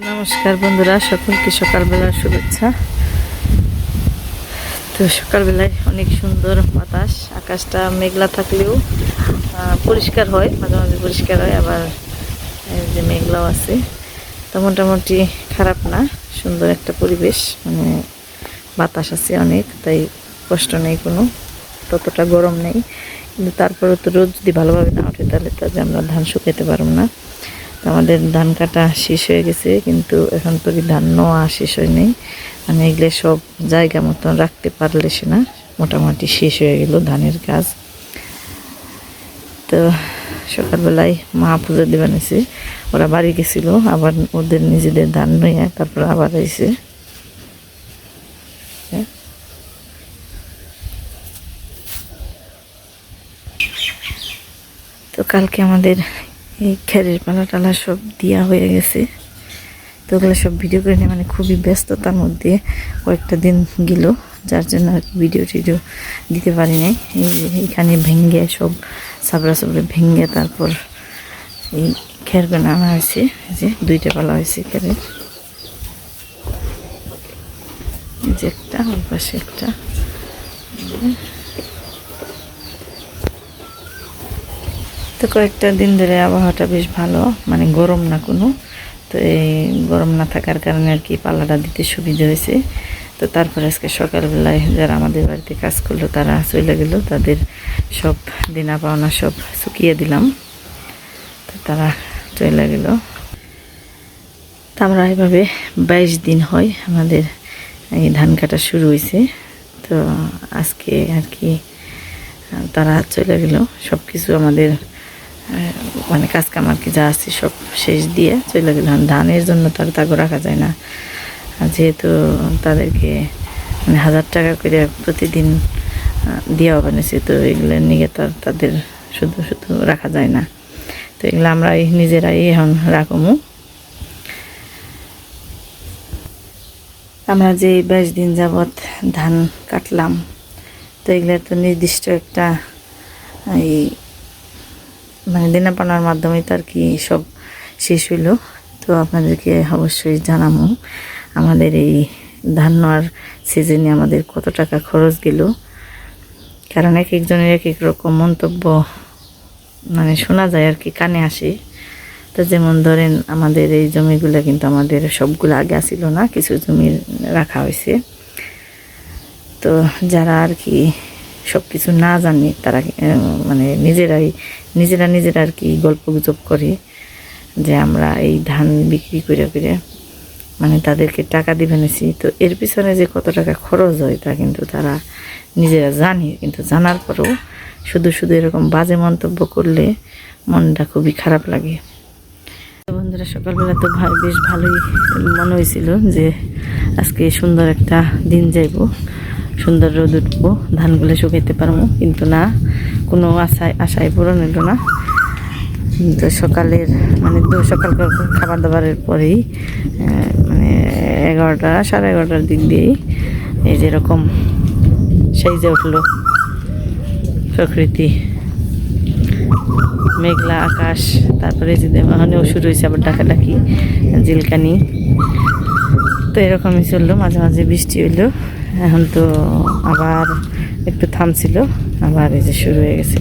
নমস্কার বন্ধুরা, সকলকে সকালবেলার শুভেচ্ছা। তো সকালবেলায় অনেক সুন্দর বাতাস, আকাশটা মেঘলা থাকলেও পরিষ্কার হয়, মাঝে মাঝে পরিষ্কার হয়, আবার যে মেঘলাও আছে। তো মোটামুটি খারাপ না, সুন্দর একটা পরিবেশ, মানে বাতাস আছে অনেক, তাই কষ্ট নেই কোনো, ততটা গরম নেই। কিন্তু তারপরে তো রোদ যদি ভালোভাবে না ওঠে তাহলে তো আমরা ধান শুকাইতে পারব না। আমাদের ধান কাটা শেষ হয়ে গেছে, কিন্তু এখন তো ধান নোয়া শেষ হয় নেই, মানে এগুলো সব জায়গা মতন রাখতে পারলে সে না, মোটামুটি শেষ হয়ে গেল ধানের কাজ। তো সকালবেলায় মা পুজো দেবেন এসে, ওরা বাড়ি গেছিলো, আবার ওদের নিজেদের ধান নিয়ে তারপর আবার এসে তো কালকে আমাদের এই খেরের পালা টালা সব দেওয়া হয়ে গেছে। তো ওগুলো সব ভিডিও করে নিয়ে, মানে খুবই ব্যস্ততার মধ্যে কয়েকটা দিন গেল, যার জন্য আর ভিডিও টিডিও দিতে পারি নাই। এইখানে ভেঙ্গে সব সাবরা সাবরা ভেঙ্গে তারপর এই খেরগুলো আনা হয়েছে, যে দুইটা পালা হয়েছে খেরের, যে একটা ওই পাশে একটা। তো কয়েকটা দিন ধরে আবহাওয়াটা বেশ ভালো, মানে গরম না কোনো। তো এই গরম না থাকার কারণে আর কি পাল্লাটা দিতে সুবিধা হয়েছে। তো তারপরে আজকে সকালবেলায় যারা আমাদের বাড়িতে কাজ করলো তারা চলে গেল, তাদের সব দিনা পাওনা সব শুকিয়ে দিলাম, তো তারা চলে গেল। তো আমরা এভাবে 22 দিন হয় আমাদের এই ধান কাটা শুরু হয়েছে। তো আজকে আর কি তারা চলে গেল, সব কিছু আমাদের মানে কাজ কাম আর কি যা আছে সব শেষ দিয়ে চলে গেলাম। ধানের জন্য তার তাগো রাখা যায় না, যেহেতু তাদেরকে মানে 1000 টাকা করে প্রতিদিন দেওয়া বানিয়েছে, তো এগুলোর নিয়ে তাদের শুধু শুধু রাখা যায় না। তো এগুলো আমরা নিজেরাই এখন রাখমু। আমরা যে 22 দিন যাবৎ ধান কাটলাম, তো এগুলোর তো নির্দিষ্ট একটা এই মানে দিনাপানার মাধ্যমে তো আর কি সব শেষ হইল। তো আপনাদেরকে অবশ্যই জানাবো আমাদের এই ধান নেওয়ার সিজনে আমাদের কত টাকা খরচ গেল, কারণ এক একজনের এক এক রকম মন্তব্য মানে শোনা যায় আর কি, কানে আসে। তো যেমন ধরেন আমাদের এই জমিগুলো কিন্তু আমাদের সবগুলো আগে আসিল না, কিছু জমি রাখা হয়েছে। তো যারা আর কি সব কিছু না জানি তারা মানে নিজেরা আর কি গল্প গুজব করে যে আমরা এই ধান বিক্রি করে করে মানে তাদেরকে টাকা দিবে নিছি। তো এর পিছনে যে কত টাকা খরচ হয় তা কিন্তু তারা নিজেরা জানে, কিন্তু জানার পরেও শুধু শুধু এরকম বাজে মন্তব্য করলে মনটা খুবই খারাপ লাগে। বন্ধুরা, সকালবেলা তো বেশ ভালোই মনে হয়েছিল যে আজকে সুন্দর একটা দিন যাইব, সুন্দর রোদ উঠবো, ধানগুলো শুকাইতে পারবো, কিন্তু না, কোনো আশায় পূরণ হলো না। তো সকালের মানে সকালকার খাবার দাবারের পরেই মানে 11টা সাড়ে 11টার দিক দিয়েই এই যেরকম সেজে উঠলো প্রকৃতি, মেঘলা আকাশ, তারপরে যে ওখানেও শুরু হয়েছে আবার ডাকাডাকি জিলকানি। তো এরকমই চললো, মাঝে মাঝে বৃষ্টি হইলো, এখন তো আবার একটু থামছিল, আবার এই যে শুরু হয়ে গেছে।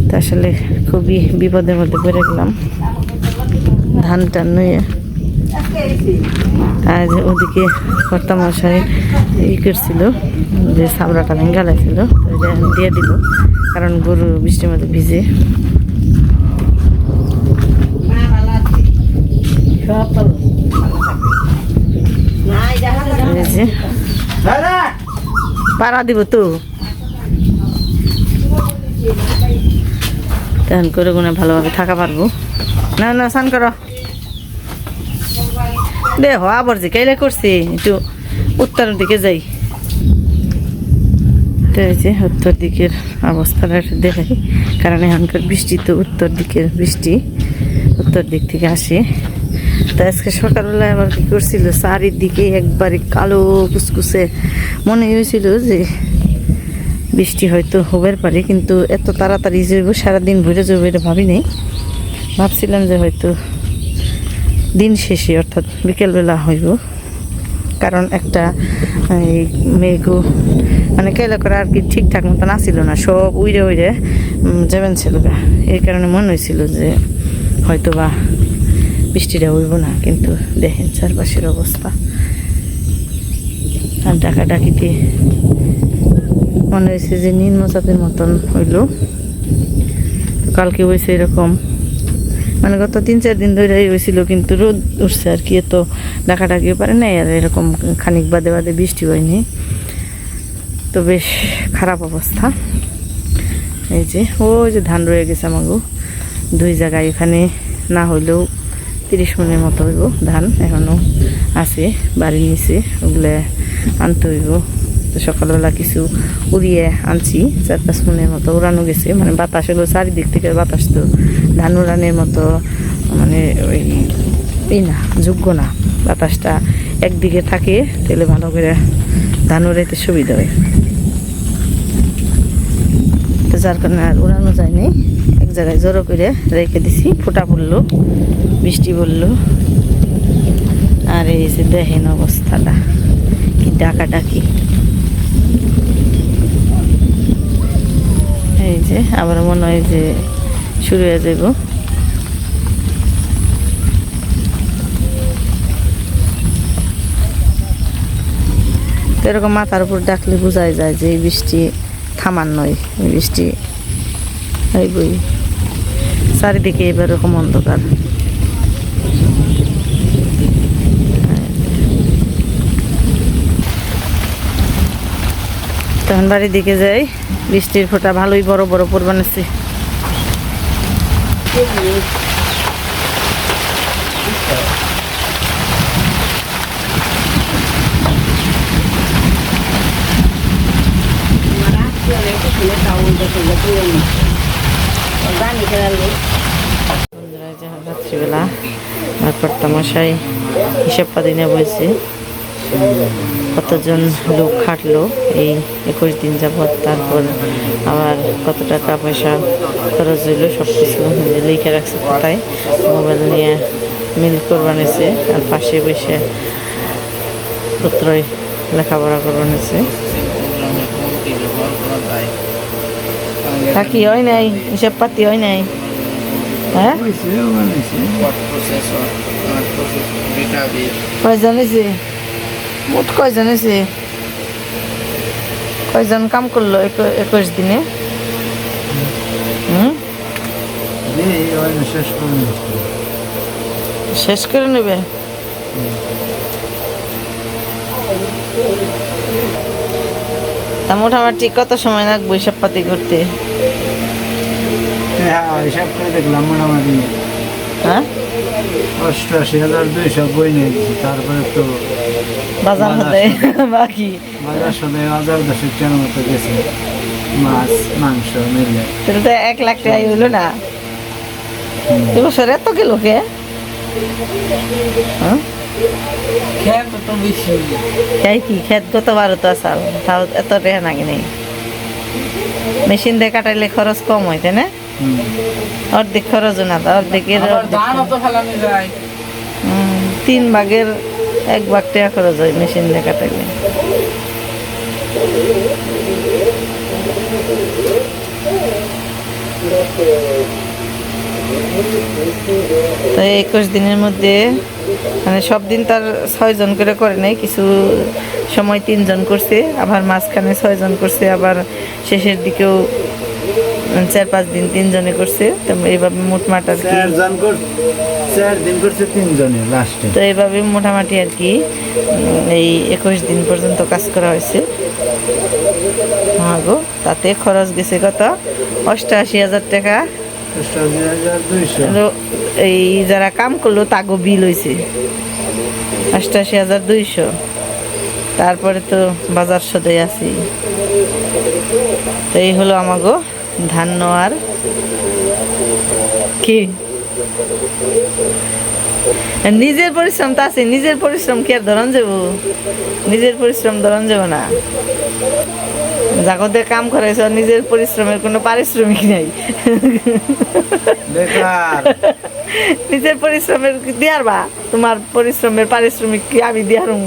তো আসলে খুবই বিপদের মধ্যে পড়ে গেলাম ধান টান নিয়ে। আর ওদিকে কর্তামশাই করছিল যে সাবড়াটা ভেঙে লাগছিল, দিয়ে দিল, কারণ গরু বৃষ্টির মধ্যে ভিজে। পাড়া দিব তো তেমন করে গুনে ভালোভাবে থাকা পারবো না। না স্নান করো দেহ আবার যে কাইলে করছি, একটু উত্তর দিকে যাই। তো এই যে উত্তর দিকের অবস্থাটা একটু দেখাই, কারণ এখানকার বৃষ্টি তো উত্তর দিকের বৃষ্টি, উত্তর দিক থেকে আসে। তো আজকে সকালবেলায় আবার কি করছিল, চারিদিকে একবারে কালো কুচকুচে, মনে হয়েছিল যে বৃষ্টি হয়তো হবার পারে, কিন্তু এত তাড়াতাড়ি যাইব, সারাদিন ভরে যাবো এটা ভাবি নেই। ভাবছিলাম যে হয়তো দিন শেষে অর্থাৎ বিকেলবেলা হইব, কারণ একটা এই মেঘও মানে কেলা করে আর কি ঠিকঠাক মতন আসছিল না, সব উইরে উইরে যাবেন ছিল গা। এই কারণে মনে হয়েছিল যে হয়তো বা বৃষ্টিটা হইব না, কিন্তু দেখেন চারপাশের অবস্থা। আর ডাকাডাকিতে মনে হয়েছে যে নিম্নচাপের মতন হইল। কালকে হয়েছে এরকম, মানে গত 3-4 দিন ধরে হয়েছিল, কিন্তু রোদ উঠছে আর কি, এত ডাকাডাকিও পারে নাই, আর এরকম খানিক বাদে বাদে বৃষ্টি হয়নি। তো বেশ খারাপ অবস্থা। এই যে ওই যে ধান রয়ে গেছে আমাগো 2 জায়গায়, এখানে না হইলেও 30 মনের মতো হইব ধান এখনো আছে বাড়ির নিচে, ওগুলো আনতে হইব। তো সকালবেলা কিছু উড়িয়ে আনছি, 4-5 মনের মতো উড়ানো গেছে, মানে বাতাস হলো চারিদিক থেকে বাতাস, তো ধান উড়ানোর মতো মানে ওই না, যোগ্য না। বাতাসটা একদিকে থাকে তাহলে ভালো করে ধান উড়াইতে সুবিধা হয়। তো যার কারণে আর উড়ানো যায়নি, এক জায়গায় জড়ো করে রেখে দিছি। ফোঁটা পড়লো, বৃষ্টি পড়লো, আর এই যে দেখেন অবস্থাটা কি ডাকাডাকি। এই যে আবার মনে হয় যে শুরু হয়ে যাব। এরকম মাথার উপর ডাকলে বোঝাই যায় যে এই বৃষ্টি থামার নয়, এই বৃষ্টি হইবই। চারিদিকে এবার এরকম অন্ধকার। তখন বাড়ির দিকে যাই, বৃষ্টির ফোঁটা ভালোই বড় বড় পড়বানেছে। রাত্রিবেলা তারপর তামাশাই হিসাব পাতি নিয়ে বলছে কতজন লোক খাটলো এই 21 দিন যাবৎ, তারপর আবার কত টাকা পয়সা খরচ হইলো, সব কিছু লিখে রাখছে কোথায়, মোবাইল নিয়ে মিল করবানিয়েছে। আর পাশে বসে পুত্রই লেখাপড়া করবানিয়েছে। তা কি হয় নাই, হিসাব পাতি হয় নাই? হ্যাঁ, কয়জন হয়েছে? মোট কয়জন হয়েছে? কয়জন কাম করলো 21 দিনে? শেষ করে নেবে? তা মোটামুটি কত সময় লাগবে হিসাব পাতি করতে? হিসাব করে দেখলাম মোটামুটি হ্যাঁ 88,200 বই নিয়ে গেছি। তারপরে তো বাজার হতে বাকি বাজার সাথে 1010 মতো গেছে, মাছ মাংস মিলে। তাহলে তো 1 লাখ টাকা হইলো না এবছর? এত গেল কে? খেত তো বেশি, খাই কি খেত গতবারও তো আসাল, তাও এত টাকা নাকি নেই। মেশিন দিয়ে কাটাইলে খরচ কম হয়, তাই না? অর্ধেক খরচ না, অর্ধেকের 3 ভাগের 1 ভাগ টাকা খরচ হয় মেশিন দিয়ে কাটাইলে। তো 21 দিনের মধ্যে মানে সব দিন তার 6 জন করে নাই, কিছু সময় 3 জন করছে, আবার মাঝখানে 6 জন করছে, আবার শেষের দিকেও 4-5 দিন 3 জনে করছে। তো এইভাবে মোটমাট আর কি 4 দিন করছে 3 জনে লাস্টে। তো এইভাবে মোটামুটি আর কি এই 21 দিন পর্যন্ত কাজ করা হয়েছে। হ্যাঁ গো, তাতে খরচ গেছে কত? 88,000 টাকা। 88,200। এই যারা কাম করলো তাগো বিল হয়েছে 88,200। তারপরে তো বাজার সদাই আছি। তো এই হলো আমাগো ধান নেওয়ার কি নিজের পরিশ্রম তো আছে, নিজের পরিশ্রম কি আর ধরন যাব? নিজের পরিশ্রম ধরন যাব না, জাগতে কাম করাইছ, নিজের পরিশ্রমের কোনো পারিশ্রমিক নাই। নিজের পরিশ্রমের দিয়ার বা তো তোমার পরিশ্রমের পারিশ্রমিক কি আমি দিয়ে হারুম?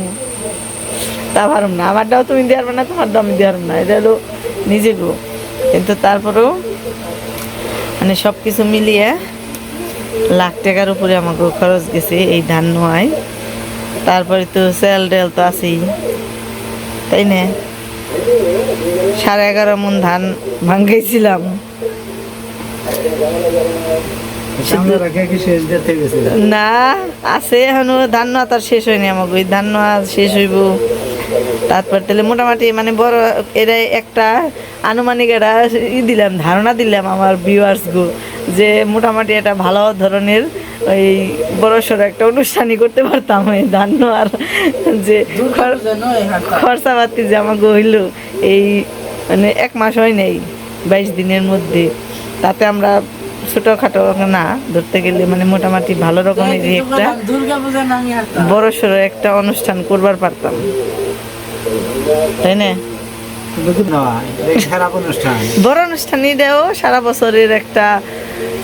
তা পারুম না, আমারটাও তুমি দিয়ে হারবে না, তোমারটাও আমি দিয়ে হারুম না, এটা হলো নিজে গো। কিন্তু তারপরেও মানে সব কিছু মিলিয়ে লাখ টাকার উপরে আমাকে খরচ গেছে এই ধান নোয়ায়। তারপরে তো সেল ডেল তো আছেই, তাই না? 11.5 মণ ধান ভাঙ্গাইছিলাম। আমরা রাখা কি শেষ দিতে গেছে? না, আছে এখনো ধান নোয়া, তার শেষ হয়নি আমাকে, ওই ধান নোয়া শেষ হইব। তারপর তাহলে মোটামুটি মানে বড় এরা একটা আনুমানিক একটা দিলাম, ধারণা দিলাম আমার ভিউয়ার্স গো, যে মোটামুটি একটা ভালো ধরনের ওই বড় সড়ো একটা অনুষ্ঠানই করতে পারতাম ওই ধান নোয়ার যে খরচাপাতি যে আমাকে হইলো এই মানে 1 মাস হয় নাই, 22 দিনের মধ্যে। তাতে আমরা ছোটোখাটো না ধরতে গেলে মানে মোটামুটি ভালো রকমের একটা বড় সড়ো একটা অনুষ্ঠান করবার পারতাম, তাই না? খারাপ অনুষ্ঠান, বড় অনুষ্ঠান এটাও সারা বছরের একটা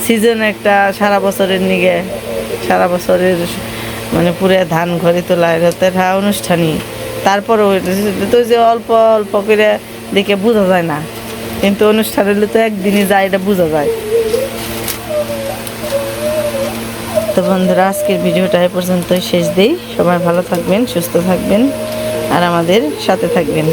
সিজন, একটা সারা বছরের নিগে সারা বছরের মানে পুরো ধান ঘরে তোলা, এটা তো একটা অনুষ্ঠানই। তারপরেও তো যে অল্প অল্প করে দেখে বোঝা যায় না, কিন্তু অনুষ্ঠান হলে তো একদিনই যায়, এটা বোঝা যায়। তো বন্ধুরা, আজকের ভিডিওটা এ পর্যন্তই শেষ দেই। সবাই ভালো থাকবেন, সুস্থ থাকবেন আর আমাদের সাথে থাকবেন।